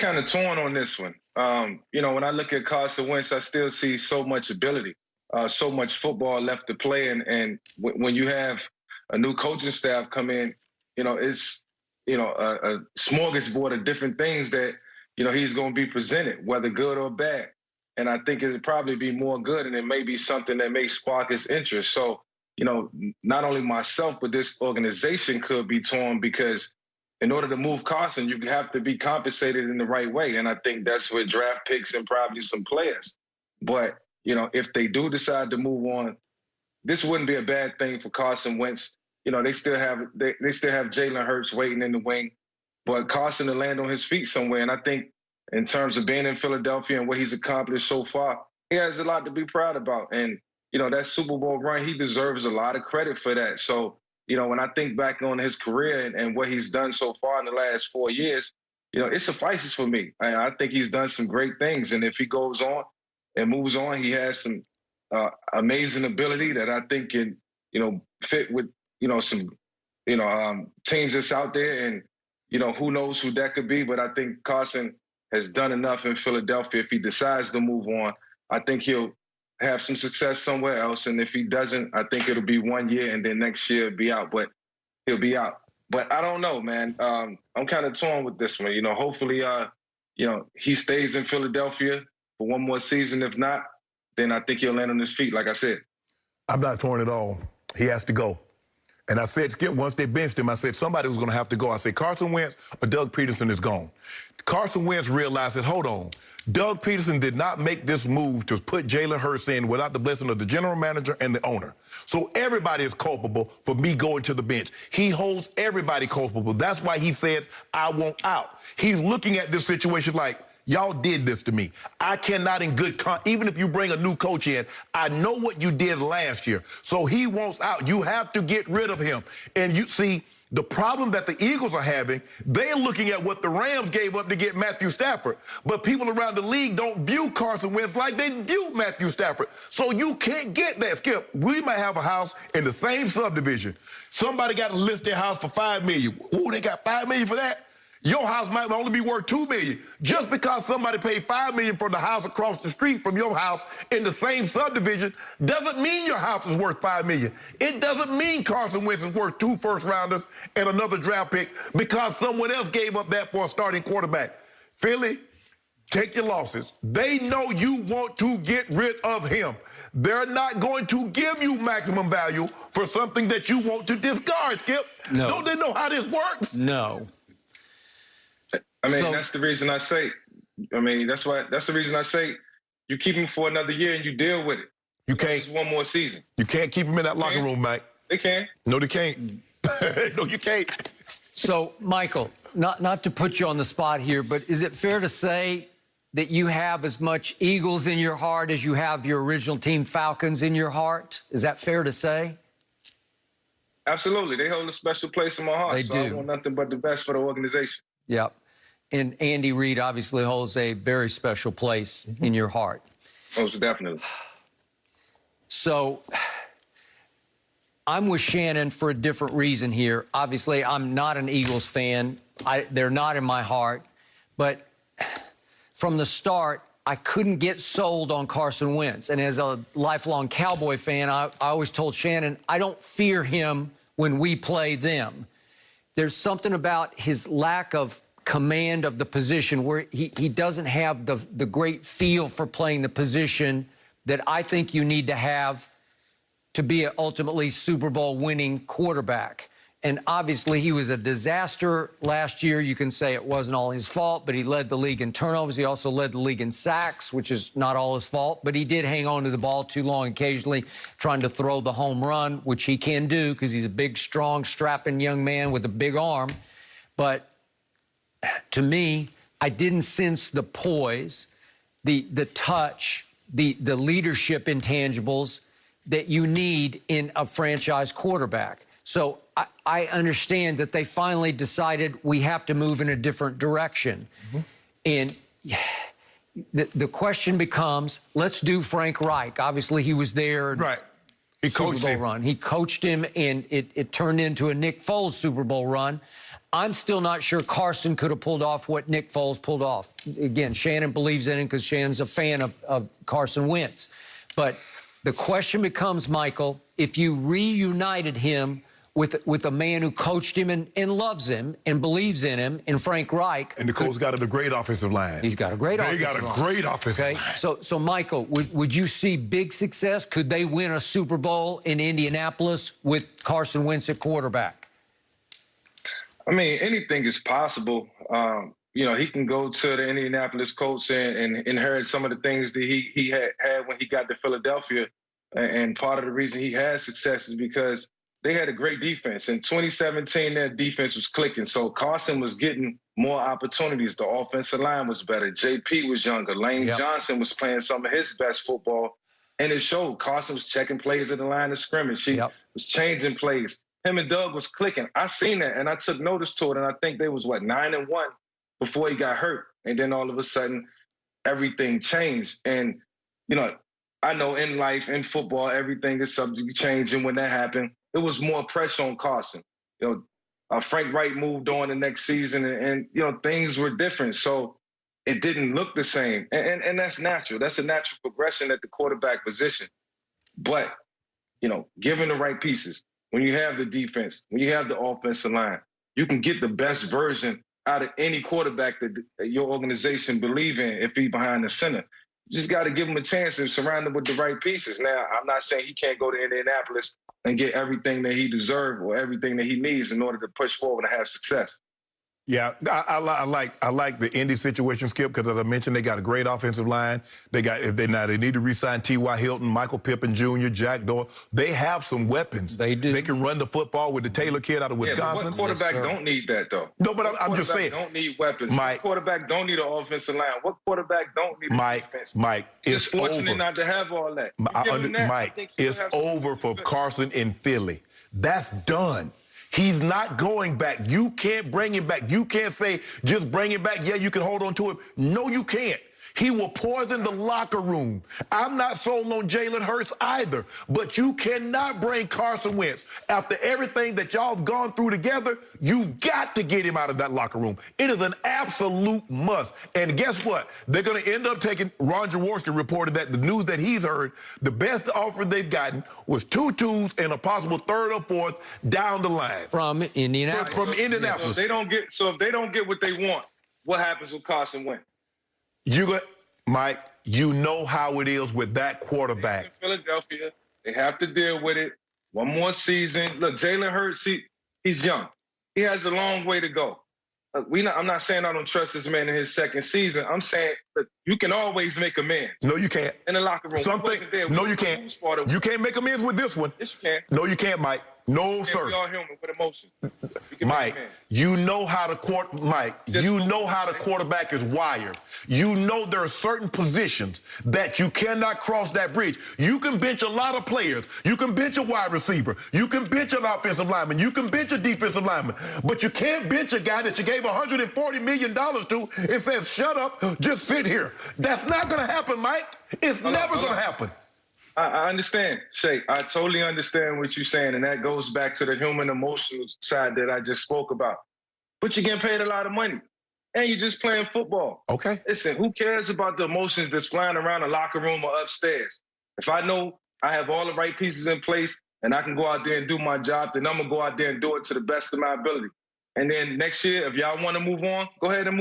kind of torn on this one. When I look at Carson Wentz, I still see so much ability, so much football left to play. And when you have a new coaching staff come in, it's, a smorgasbord of different things that, he's going to be presented, whether good or bad. And I think it'll probably be more good, and it may be something that may spark his interest. So, not only myself, but this organization could be torn because in order to move Carson, you have to be compensated in the right way. And I think that's with draft picks and probably some players. But, if they do decide to move on, this wouldn't be a bad thing for Carson Wentz. They still have Jalen Hurts waiting in the wing, but Carson to land on his feet somewhere. And I think in terms of being in Philadelphia and what he's accomplished so far, he has a lot to be proud about. And, that Super Bowl run, he deserves a lot of credit for that. So, when I think back on his career and what he's done so far in the last 4 years, it suffices for me. I think he's done some great things. And if he goes on and moves on, he has some amazing ability that I think can, fit with, some, teams that's out there. And, who knows who that could be. But I think Carson has done enough in Philadelphia. If he decides to move on, I think he'll have some success somewhere else. And if he doesn't, I think it'll be 1 year and then next year it'll be out. But he'll be out. But I don't know, man. I'm kind of torn with this one. Hopefully, he stays in Philadelphia for one more season. If not, then I think he'll land on his feet, like I said. I'm not torn at all. He has to go. And I said, Skip, once they benched him, I said somebody was going to have to go. I said Carson Wentz or Doug Peterson is gone. Carson Wentz realized that, hold on, Doug Peterson did not make this move to put Jalen Hurts in without the blessing of the general manager and the owner. So everybody is culpable for me going to the bench. He holds everybody culpable. That's why he says, I want out. He's looking at this situation like, y'all did this to me. I cannot in good even if you bring a new coach in, I know what you did last year. So he wants out. You have to get rid of him. And you see, the problem that the Eagles are having, they're looking at what the Rams gave up to get Matthew Stafford. But people around the league don't view Carson Wentz like they view Matthew Stafford. So you can't get that, Skip. We might have a house in the same subdivision. Somebody got to list their house for $5 million. Ooh, they got $5 million for that? Your house might only be worth $2 million. Just because somebody paid $5 million for the house across the street from your house in the same subdivision doesn't mean your house is worth $5 million. It doesn't mean Carson Wentz is worth 2 first-rounders and another draft pick because someone else gave up that for a starting quarterback. Philly, take your losses. They know you want to get rid of him. They're not going to give you maximum value for something that you want to discard, Skip. No. Don't they know how this works? No. That's the reason I say, that's the reason I say you keep him for another year and you deal with it. You can't. Just one more season. You can't keep him in that locker room, Mike. They can. No, they can't. No, you can't. So, Michael, not to put you on the spot here, but is it fair to say that you have as much Eagles in your heart as you have your original team Falcons in your heart? Is that fair to say? Absolutely. They hold a special place in my heart. They do. I want nothing but the best for the organization. Yep. And Andy Reid obviously holds a very special place in your heart. Most definitely. So I'm with Shannon for a different reason here. Obviously, I'm not an Eagles fan. They're not in my heart. But from the start, I couldn't get sold on Carson Wentz. And as a lifelong Cowboy fan, I always told Shannon, I don't fear him when we play them. There's something about his lack of command of the position where he doesn't have the great feel for playing the position that I think you need to have to be an ultimately Super Bowl winning quarterback. And obviously he was a disaster last year. You can say it wasn't all his fault, but he led the league in turnovers. He also led the league in sacks, which is not all his fault, but he did hang on to the ball too long occasionally, trying to throw the home run, which he can do because he's a big, strong, strapping young man with a big arm. But to me, I didn't sense the poise, the touch, the leadership intangibles that you need in a franchise quarterback. So I understand that they finally decided we have to move in a different direction. And the question becomes, let's do Frank Reich. Obviously, he was there. Right. He Super coached Bowl him. run. He coached him, and it turned into a Nick Foles Super Bowl run. I'm still not sure Carson could have pulled off what Nick Foles pulled off. Again, Shannon believes in him because Shannon's a fan of Carson Wentz. But the question becomes, Michael, if you reunited him with a man who coached him and loves him and believes in him, and Frank Reich. And the coach got a great offensive line. He's got a great offensive line. They got a great offensive line. So Michael, would you see big success? Could they win a Super Bowl in Indianapolis with Carson Wentz at quarterback? I mean, anything is possible. You know, he can go to the Indianapolis Colts and inherit some of the things that he had when he got to Philadelphia. And part of the reason he had success is because they had a great defense. In 2017, their defense was clicking. So Carson was getting more opportunities. The offensive line was better. JP was younger. Lane Johnson was playing some of his best football. And it showed. Carson was checking plays at the line of scrimmage. He was changing plays. Him and Doug was clicking. I seen that, and I took notice to it. And I think they was, 9-1 before he got hurt. And then all of a sudden, everything changed. And, you know, I know in life, in football, everything is subject to change. And when that happened, it was more pressure on Carson. You know, Frank Reich moved on the next season, and you know, things were different. So it didn't look the same. And that's natural. That's a natural progression at the quarterback position. But, you know, given the right pieces, when you have the defense, when you have the offensive line, you can get the best version out of any quarterback that your organization believe in if he's behind the center. You just got to give him a chance and surround him with the right pieces. Now, I'm not saying he can't go to Indianapolis and get everything that he deserves or everything that he needs in order to push forward and have success. Yeah, I like the Indy situation, Skip, because as I mentioned, they got a great offensive line. They need to re-sign T.Y. Hilton, Michael Pippen Jr., Jack Doyle. They have some weapons. They do. They can run the football with the Taylor kid out of Wisconsin. What quarterback don't need that, though? No, but I'm just saying. Don't need weapons. What quarterback don't need an offensive line? What quarterback don't need a defense? Mike, it's just fortunate over. not to have all that. Mike, it's over for Carson in Philly. That's done. He's not going back. You can't bring him back. You can't say, just bring him back. Yeah, you can hold on to him. No, you can't. He will poison the locker room. I'm not sold on Jalen Hurts either, but you cannot bring Carson Wentz. After everything that y'all have gone through together, you've got to get him out of that locker room. It is an absolute must. And guess what? They're going to end up taking, Ron Jaworski reported that the news that he's heard, the best offer they've gotten was 2 twos and a possible 3rd or 4th down the line. From Indianapolis. From Indianapolis. So if they don't get what they want, what happens with Carson Wentz? Mike, you know how it is with that quarterback. In Philadelphia, they have to deal with it. One more season. Look, Jalen Hurts, he's young. He has a long way to go. I'm not saying I don't trust this man in his second season. I'm saying that you can always make amends. No, you can't. In the locker room. No, you can't. You can't make amends with this one. Yes, you can. No, you can't, Mike. No, sir. We all human with emotion. Mike, you know how the quarterback is wired. You know there are certain positions that you cannot cross that bridge. You can bench a lot of players. You can bench a wide receiver. You can bench an offensive lineman. You can bench a defensive lineman. But you can't bench a guy that you gave $140 million to and says, shut up, just sit here. That's not going to happen, Mike. It's never going to happen. I understand, Shay. I totally understand what you're saying, and that goes back to the human emotional side that I just spoke about. But you're getting paid a lot of money, and you're just playing football. Okay. Listen, who cares about the emotions that's flying around the locker room or upstairs? If I know I have all the right pieces in place and I can go out there and do my job, then I'm going to go out there and do it to the best of my ability. And then next year, if y'all want to move on, go ahead and move